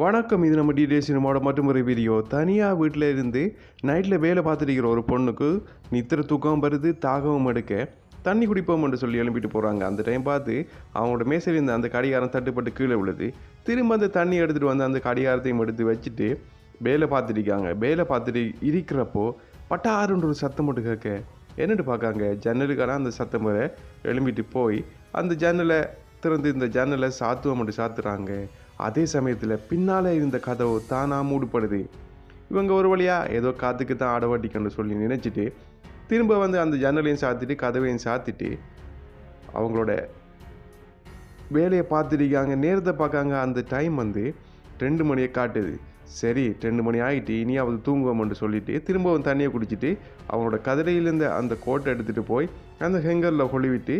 வணக்கம். இது நம்ம டிடிஏ சினிமாவோட மற்றொரு வீடியோ. தனியாக வீட்டில் இருந்து நைட்டில் வேலை பார்த்துட்டு ஒரு பொண்ணுக்கு நித்திர தூக்கம் வருது, தாகவும் எடுக்க தண்ணி குடிப்போம்னு சொல்லி எழுப்பிட்டு போகிறாங்க. அந்த டைம் பார்த்து அவங்களோட மேசையில் இருந்த அந்த கடிகாரம் தட்டுப்பட்டு கீழே விழுது. திரும்ப அந்த தண்ணி எடுத்துகிட்டு வந்து அந்த கடிகாரத்தையும் எடுத்து வச்சுட்டு வேலை பார்த்துருக்காங்க. வேலை பார்த்துட்டு இருக்கிறப்போ பட்டாருன்ற ஒரு சத்தம் மட்டும் கேட்க என்னென்னு பார்க்காங்க. ஜன்னலுக்கான அந்த சத்தம் வர எழும்பிட்டு போய் அந்த ஜன்னலை திறந்து இந்த ஜன்னலை சாத்துவோம் மட்டும் சாத்துறாங்க. அதே சமயத்தில் பின்னால் இருந்த கதவு தானாக மூடுபடுது. இவங்க ஒரு வழியாக ஏதோ காற்றுக்கு தான் ஆடவாட்டிக்கன்னு சொல்லி நினச்சிட்டு திரும்ப வந்து அந்த ஜன்னலையும் சாத்திட்டு கதவையும் சாத்திட்டு அவங்களோட வேலையை பார்த்துருக்காங்க. நேரத்தை பார்க்காங்க. அந்த டைம் வந்து 2 மணியை காட்டுது. சரி 2 மணி ஆகிட்டு இனியாவது தூங்குவோம்னு சொல்லிட்டு திரும்பவும் தண்ணியை குடிச்சிட்டு அவங்களோட கதிரையிலேருந்து அந்த கோட்டை எடுத்துகிட்டு போய் அந்த ஹெங்கரில் கொழுவிட்டு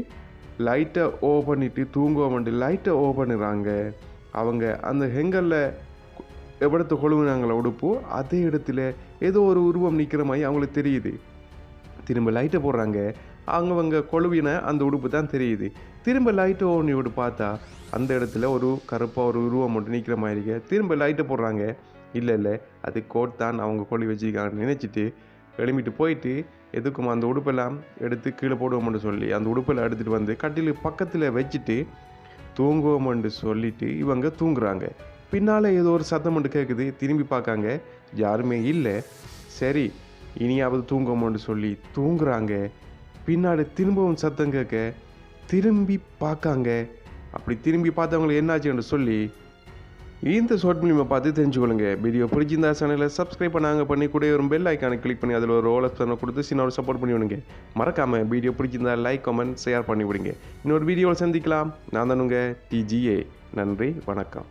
லைட்டை ஓப்பன் பண்ணிவிட்டு தூங்குவோம்ட்டு லைட்டை ஓப்பன் பண்ணுறாங்க. அவங்க அந்த ஹெங்கரில் எவ்வளத்து கொழுவினாங்களோ உடுப்பு அதே இடத்துல ஏதோ ஒரு உருவம் நிற்கிற மாதிரி அவங்களுக்கு தெரியுது. திரும்ப லைட்டை போடுறாங்க. அவங்க கொழுவின அந்த உடுப்பு தான் தெரியுது. திரும்ப லைட்டை ஓனி விட்டு பார்த்தா அந்த இடத்துல ஒரு கருப்பாக ஒரு உருவம் மட்டும் நிற்கிற மாதிரி இருக்க. திரும்ப லைட்டை போடுறாங்க. இல்லை அது கோட் தான் அவங்க கொழி வச்சுருக்காங்கன்னு நினச்சிட்டு எழுமிட்டு போயிட்டு எதுக்கும் அந்த உடுப்பெல்லாம் எடுத்து கீழே போடுவோம்னு சொல்லி அந்த உடுப்பெல்லாம் எடுத்துகிட்டு வந்து கட்டில் பக்கத்தில் வச்சுட்டு தூங்குவோம்னு சொல்லிட்டு இவங்க தூங்குறாங்க. பின்னால் ஏதோ ஒரு சத்தம் மட்டும் கேட்குது. திரும்பி பார்க்காங்க, யாருமே இல்லை. சரி இனியாவது தூங்குவோம்னு சொல்லி தூங்குறாங்க. பின்னாடி திரும்பவும் சத்தம் கேட்க திரும்பி பார்க்காங்க. அப்படி திரும்பி பார்த்தவங்களுக்கு என்னாச்சுன்னு சொல்லி இந்த ஷார்ட் ஃபிலிமை பார்த்து தெரிஞ்சுக்கொள்ளுங்க. வீடியோ பிடிச்சிருந்தா சேனலை சப்ஸ்கிரைப் பண்ணி கூட ஒரு பெல் ஐக்கானை கிளிக் பண்ணி அதில் ஒரு ரோல் ஆப்ஷனை கொடுத்து சின்ன ஒரு சப்போர்ட் பண்ணி விடுங்க. மறக்காமல் வீடியோ பிடிச்சிருந்தா லைக், கமெண்ட், ஷேர் பண்ணி விடுங்க. இன்னொரு வீடியோவில் சந்திக்கலாம். நான் தானுங்க டிஜிஏ. நன்றி, வணக்கம்.